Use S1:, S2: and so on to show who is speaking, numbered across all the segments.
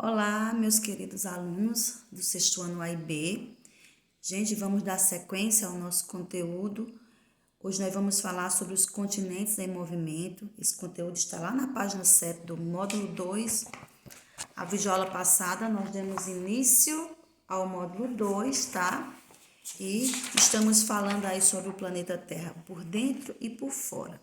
S1: Olá, meus queridos alunos do sexto ano A e B. Gente, vamos dar sequência ao nosso conteúdo. Hoje nós vamos falar sobre os continentes em movimento. Esse conteúdo está lá na página 7 do módulo 2. A videoaula passada nós demos início ao módulo 2, tá? E estamos falando aí sobre o planeta Terra por dentro e por fora.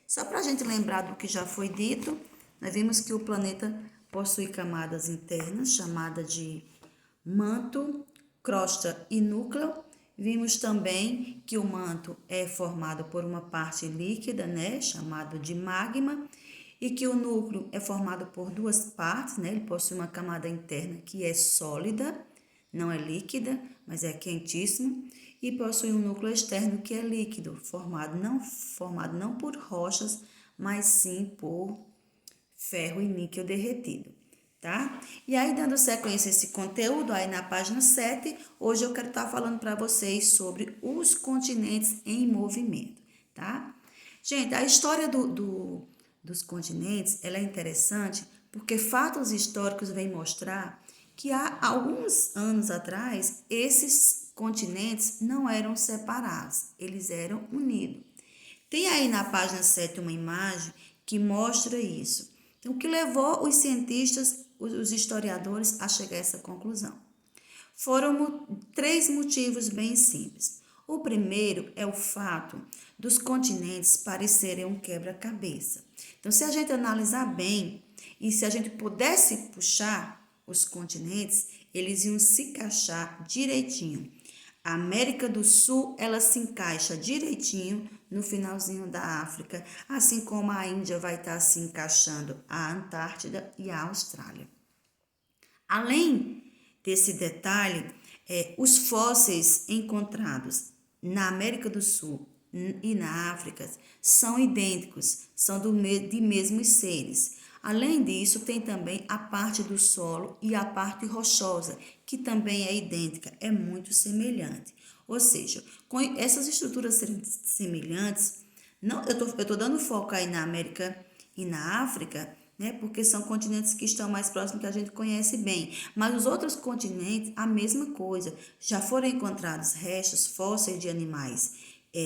S1: Só para a gente lembrar do que já foi dito, nós vimos que o planeta possui camadas internas, chamada de manto, crosta e núcleo. Vimos também que o manto é formado por uma parte líquida, né, chamado de magma, e que o núcleo é formado por duas partes, né, ele possui uma camada interna que é sólida, não é líquida, mas é quentíssimo, e possui um núcleo externo que é líquido, formado não por rochas, mas sim por ferro e níquel derretido, tá? E aí, dando sequência a esse conteúdo, aí na página 7, hoje eu quero estar falando para vocês sobre os continentes em movimento, tá? Gente, a história dos continentes, ela é interessante porque fatos históricos vêm mostrar que há alguns anos atrás, esses continentes não eram separados, eles eram unidos. Tem aí na página 7 uma imagem que mostra isso. Então, o que levou os cientistas, os historiadores a chegar a essa conclusão? Foram três motivos bem simples. O primeiro é o fato dos continentes parecerem um quebra-cabeça. Então, se a gente analisar bem e se a gente pudesse puxar os continentes, eles iam se encaixar direitinho. A América do Sul, ela se encaixa direitinho no finalzinho da África, assim como a Índia vai estar se encaixando a Antártida e a Austrália. Além desse detalhe, os fósseis encontrados na América do Sul e na África são idênticos, são de mesmos seres. Além disso, tem também a parte do solo e a parte rochosa, que também é idêntica, é muito semelhante. Ou seja, com essas estruturas semelhantes, não, eu tô dando foco aí na América e na África, né? Porque são continentes que estão mais próximos que a gente conhece bem. Mas os outros continentes, a mesma coisa. Já foram encontrados restos fósseis de animais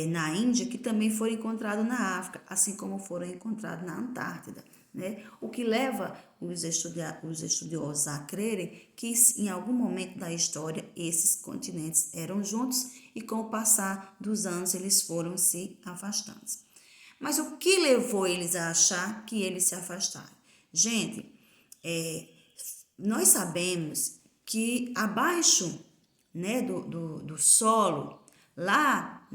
S1: na Índia que também foram encontrados na África, assim como foram encontrados na Antártida. Né? O que leva os estudiosos a crerem que em algum momento da história esses continentes eram juntos e com o passar dos anos eles foram se afastando. Mas o que levou eles a achar que eles se afastaram? Gente, nós sabemos que abaixo, né, do solo, lá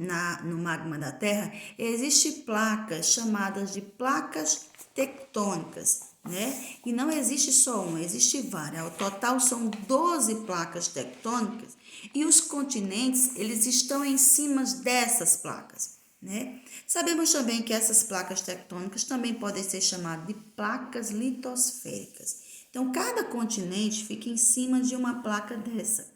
S1: no magma da Terra, existem placas chamadas de placas tectônicas, né? E não existe só uma, existe várias. Ao total são 12 placas tectônicas e os continentes, eles estão em cima dessas placas, né? Sabemos também que essas placas tectônicas também podem ser chamadas de placas litosféricas. Então, cada continente fica em cima de uma placa dessa.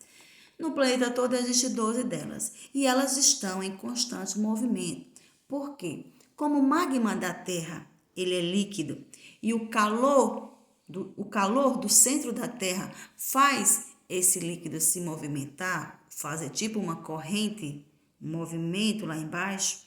S1: No planeta todo existem 12 delas e elas estão em constante movimento. Por quê? Como o magma da Terra ele é líquido e o calor do centro da Terra faz esse líquido se movimentar, fazer tipo uma corrente, um movimento lá embaixo,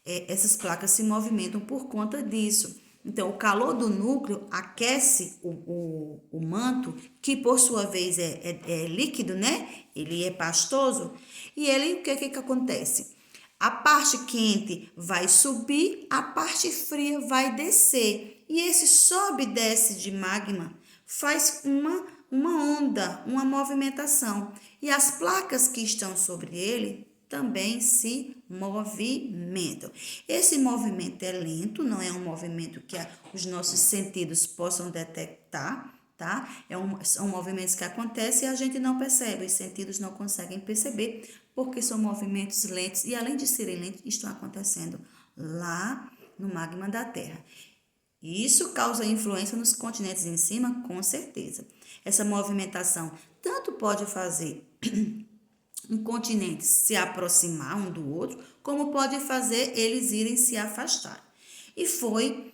S1: essas placas se movimentam por conta disso. Então, o calor do núcleo aquece o manto, que por sua vez é líquido, né? Ele é pastoso. E ele, o que acontece? A parte quente vai subir, a parte fria vai descer. E esse sobe e desce de magma faz uma onda, uma movimentação. E as placas que estão sobre ele também se movimentam. Esse movimento é lento, não é um movimento que os nossos sentidos possam detectar, tá? São movimentos que acontecem e a gente não percebe, os sentidos não conseguem perceber, porque são movimentos lentos e, além de serem lentos, estão acontecendo lá no magma da Terra. E isso causa influência nos continentes em cima, com certeza. Essa movimentação tanto pode fazer um continente se aproximar um do outro, como pode fazer eles irem se afastar. E foi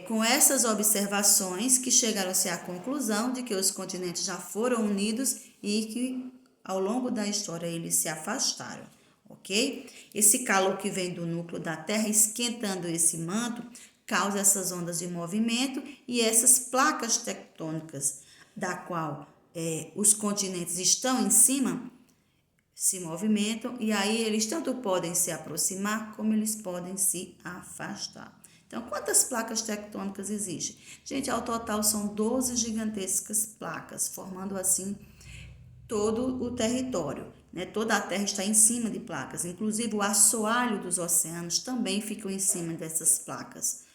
S1: com essas observações que chegaram-se à conclusão de que os continentes já foram unidos e que ao longo da história eles se afastaram, ok? Esse calor que vem do núcleo da Terra esquentando esse manto causa essas ondas de movimento e essas placas tectônicas, da qual os continentes estão em cima, se movimentam e aí eles tanto podem se aproximar como eles podem se afastar. Então, quantas placas tectônicas existem? Gente, ao total são 12 gigantescas placas, formando assim todo o território, né? Toda a Terra está em cima de placas, inclusive o assoalho dos oceanos também ficam em cima dessas placas.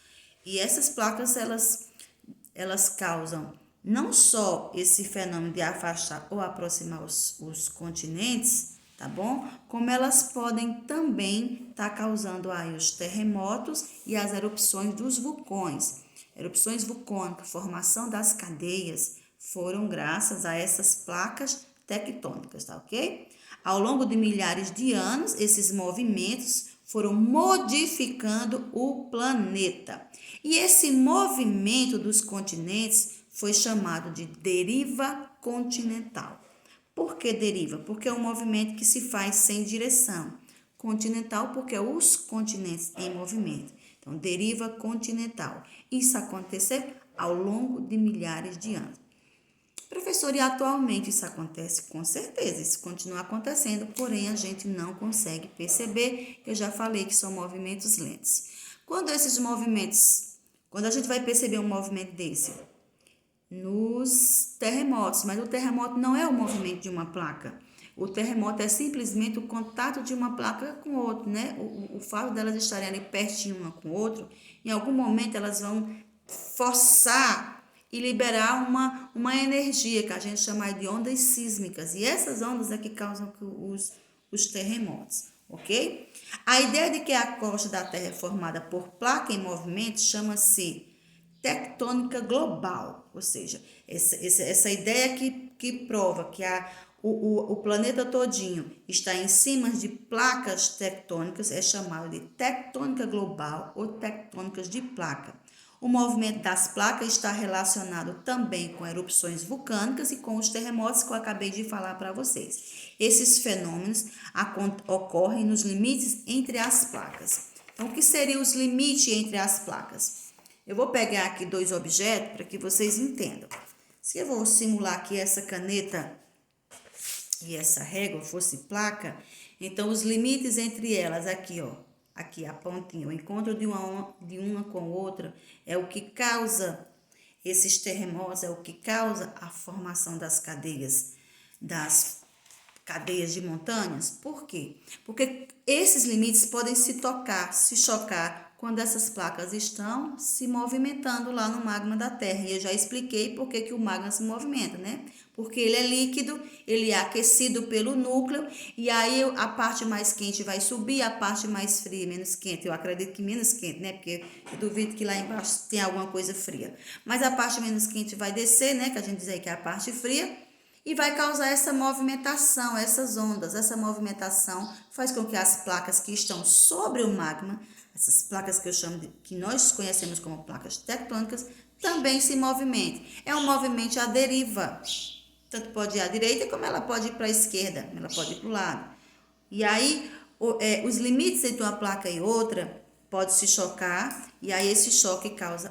S1: E essas placas, elas causam não só esse fenômeno de afastar ou aproximar os continentes, tá bom? Como elas podem também estar causando aí os terremotos e as erupções dos vulcões. Erupções vulcânicas, formação das cadeias, foram graças a essas placas tectônicas, tá ok? Ao longo de milhares de anos, esses movimentos foram modificando o planeta. E esse movimento dos continentes foi chamado de deriva continental. Por que deriva? Porque é um movimento que se faz sem direção. Continental, porque é os continentes em movimento. Então, deriva continental. Isso aconteceu ao longo de milhares de anos. Professor, e atualmente isso acontece? Com certeza, isso continua acontecendo, porém a gente não consegue perceber. Eu já falei que são movimentos lentos. Quando a gente vai perceber um movimento desse? Nos terremotos, mas o terremoto não é o movimento de uma placa. O terremoto é simplesmente o contato de uma placa com outra, né? O fato delas estarem ali pertinho uma com o outro, em algum momento elas vão forçar e liberar uma energia que a gente chama de ondas sísmicas. E essas ondas é que causam os terremotos, ok? A ideia de que a crosta da Terra é formada por placa em movimento chama-se tectônica global, ou seja, essa ideia que prova que o planeta todinho está em cima de placas tectônicas é chamado de tectônica global ou tectônicas de placa. O movimento das placas está relacionado também com erupções vulcânicas e com os terremotos que eu acabei de falar para vocês. Esses fenômenos ocorrem nos limites entre as placas. Então, o que seriam os limites entre as placas? Eu vou pegar aqui dois objetos para que vocês entendam. Se eu vou simular que essa caneta e essa régua fosse placa, então os limites entre elas, aqui, ó, aqui a pontinha, o encontro de uma com outra, é o que causa esses terremotos, é o que causa a formação das cadeias de montanhas. Por quê? Porque esses limites podem se tocar, se chocar, quando essas placas estão se movimentando lá no magma da Terra. E eu já expliquei por que o magma se movimenta, né? Porque ele é líquido, ele é aquecido pelo núcleo, e aí a parte mais quente vai subir, a parte mais fria, menos quente. Eu acredito que menos quente, né? Porque eu duvido que lá embaixo tem alguma coisa fria. Mas a parte menos quente vai descer, né? Que a gente diz aí que é a parte fria, e vai causar essa movimentação, essas ondas. Essa movimentação faz com que as placas que estão sobre o magma, essas placas que nós conhecemos como placas tectônicas, também se movimentem. É um movimento à deriva. Tanto pode ir à direita como ela pode ir para a esquerda, ela pode ir para o lado. E aí, os limites entre uma placa e outra pode se chocar, e aí esse choque causa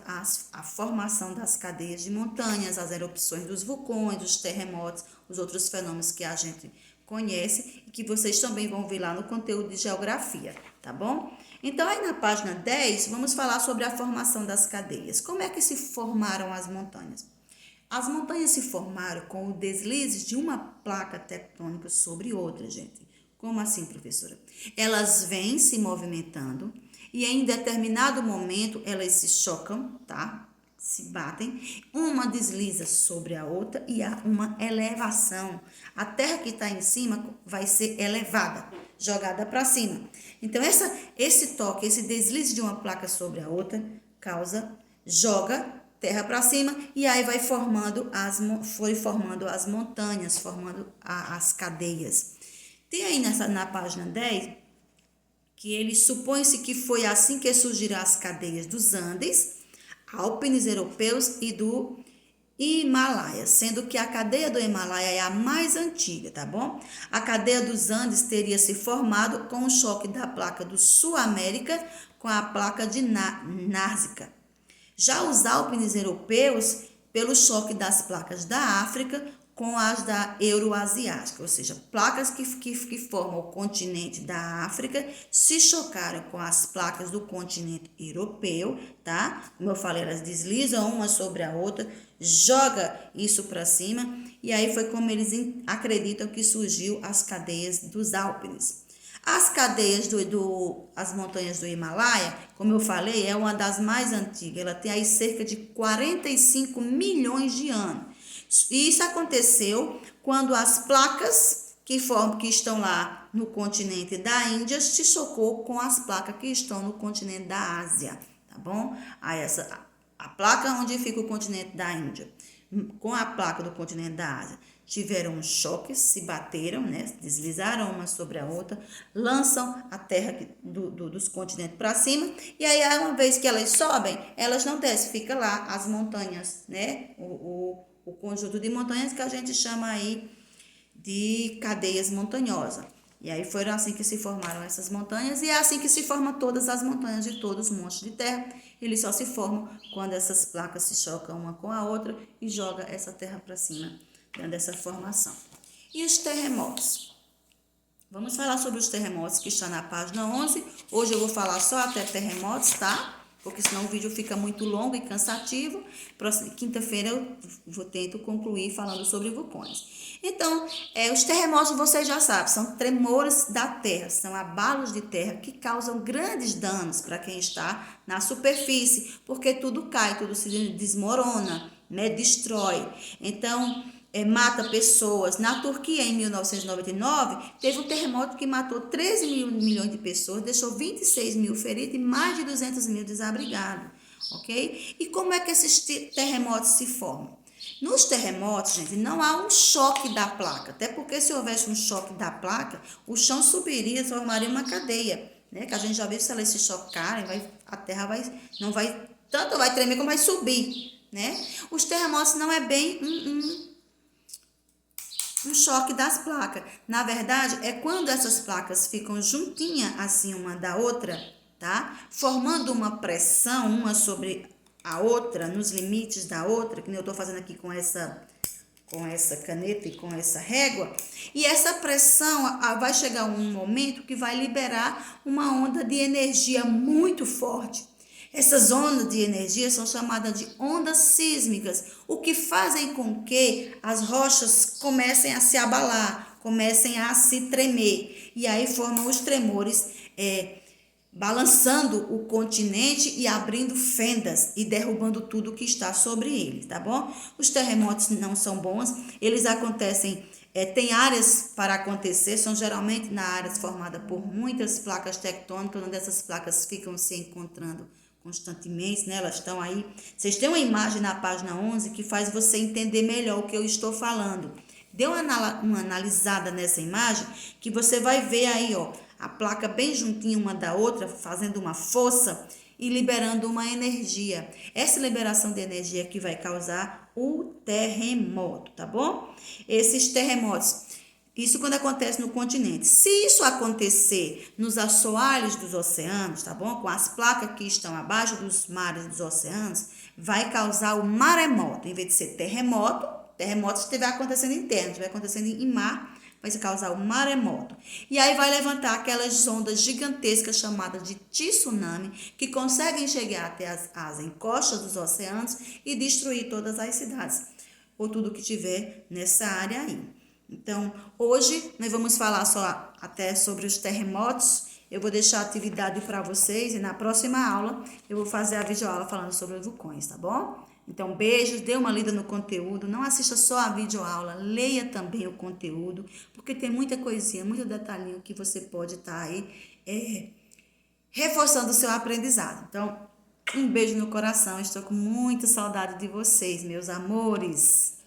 S1: a formação das cadeias de montanhas, as erupções dos vulcões, os terremotos, os outros fenômenos que a gente conhece e que vocês também vão ver lá no conteúdo de geografia, tá bom? Então, aí na página 10, vamos falar sobre a formação das cadeias. Como é que se formaram as montanhas? As montanhas se formaram com o deslize de uma placa tectônica sobre outra, gente. Como assim, professora? Elas vêm se movimentando e em determinado momento elas se chocam, tá? Se batem, uma desliza sobre a outra e há uma elevação. A terra que está em cima vai ser elevada, jogada para cima. Então, esse toque, esse deslize de uma placa sobre a outra joga terra para cima e aí foi formando as montanhas, formando as cadeias. Tem aí na página 10 que ele supõe-se que foi assim que surgiram as cadeias dos Andes, Alpes europeus e do Himalaia, sendo que a cadeia do Himalaia é a mais antiga, tá bom? A cadeia dos Andes teria se formado com o choque da placa do Sul-América com a placa de Nársica. Já os Alpes europeus, pelo choque das placas da África com as da Euroasiática, ou seja, placas que formam o continente da África se chocaram com as placas do continente europeu, tá? Como eu falei, elas deslizam uma sobre a outra, joga isso para cima, e aí foi como eles acreditam que surgiu as cadeias dos Alpes. As cadeias as montanhas do Himalaia, como eu falei, é uma das mais antigas. Ela tem aí cerca de 45 milhões de anos. E isso aconteceu quando as placas que estão lá no continente da Índia se chocou com as placas que estão no continente da Ásia, tá bom? Aí a placa onde fica o continente da Índia com a placa do continente da Ásia tiveram um choque, se bateram, né? Deslizaram uma sobre a outra, lançam a terra dos continentes para cima, e aí uma vez que elas sobem, elas não descem, fica lá as montanhas, né? O conjunto de montanhas que a gente chama aí de cadeias montanhosas. E aí foram assim que se formaram essas montanhas, e é assim que se formam todas as montanhas de todos os montes de terra. Eles só se formam quando essas placas se chocam uma com a outra e joga essa terra para cima, dando essa formação. E os terremotos? Vamos falar sobre os terremotos que está na página 11. Hoje eu vou falar só até terremotos, tá? Porque senão o vídeo fica muito longo e cansativo. Quinta-feira eu tento concluir falando sobre vulcões. Então, os terremotos vocês já sabem, são tremores da terra, são abalos de terra que causam grandes danos para quem está na superfície, porque tudo cai, tudo se desmorona, né? Destrói. Então, mata pessoas. Na Turquia, em 1999, teve um terremoto que matou 13 milhões de pessoas, deixou 26 mil feridos e mais de 200 mil desabrigados, ok? E como é que esses terremotos se formam? Nos terremotos, gente, não há um choque da placa, até porque se houvesse um choque da placa, o chão subiria, formaria uma cadeia, né? Que a gente já viu, se elas se chocarem, a terra não vai, tanto vai tremer como vai subir, né? Os terremotos não é bem um choque das placas. Na verdade, é quando essas placas ficam juntinhas assim uma da outra, tá? Formando uma pressão uma sobre a outra, nos limites da outra, que nem eu tô fazendo aqui com essa caneta e com essa régua, e essa pressão vai chegar um momento que vai liberar uma onda de energia muito forte. Essas ondas de energia são chamadas de ondas sísmicas, o que fazem com que as rochas comecem a se abalar, comecem a se tremer, e aí formam os tremores, balançando o continente e abrindo fendas e derrubando tudo que está sobre ele, tá bom? Os terremotos não são bons, eles acontecem, tem áreas para acontecer, são geralmente na áreas formadas por muitas placas tectônicas, onde essas placas ficam se encontrando constantemente, né? Elas estão aí. Vocês têm uma imagem na página 11 que faz você entender melhor o que eu estou falando. Dê uma analisada nessa imagem que você vai ver aí, ó, a placa bem juntinha uma da outra, fazendo uma força e liberando uma energia. Essa liberação de energia que vai causar o terremoto, tá bom? Esses terremotos, isso quando acontece no continente. Se isso acontecer nos assoalhos dos oceanos, tá bom? Com as placas que estão abaixo dos mares dos oceanos, vai causar o maremoto. Em vez de ser terremoto estiver acontecendo em terra, estiver acontecendo em mar, vai causar o maremoto. E aí vai levantar aquelas ondas gigantescas chamadas de tsunami, que conseguem chegar até as encostas dos oceanos e destruir todas as cidades, ou tudo que tiver nessa área aí. Então, hoje nós vamos falar só até sobre os terremotos. Eu vou deixar a atividade para vocês e na próxima aula eu vou fazer a videoaula falando sobre os vulcões, tá bom? Então, beijos, dê uma lida no conteúdo, não assista só a videoaula, leia também o conteúdo, porque tem muita coisinha, muito detalhinho que você pode estar aí reforçando o seu aprendizado. Então, um beijo no coração, estou com muita saudade de vocês, meus amores.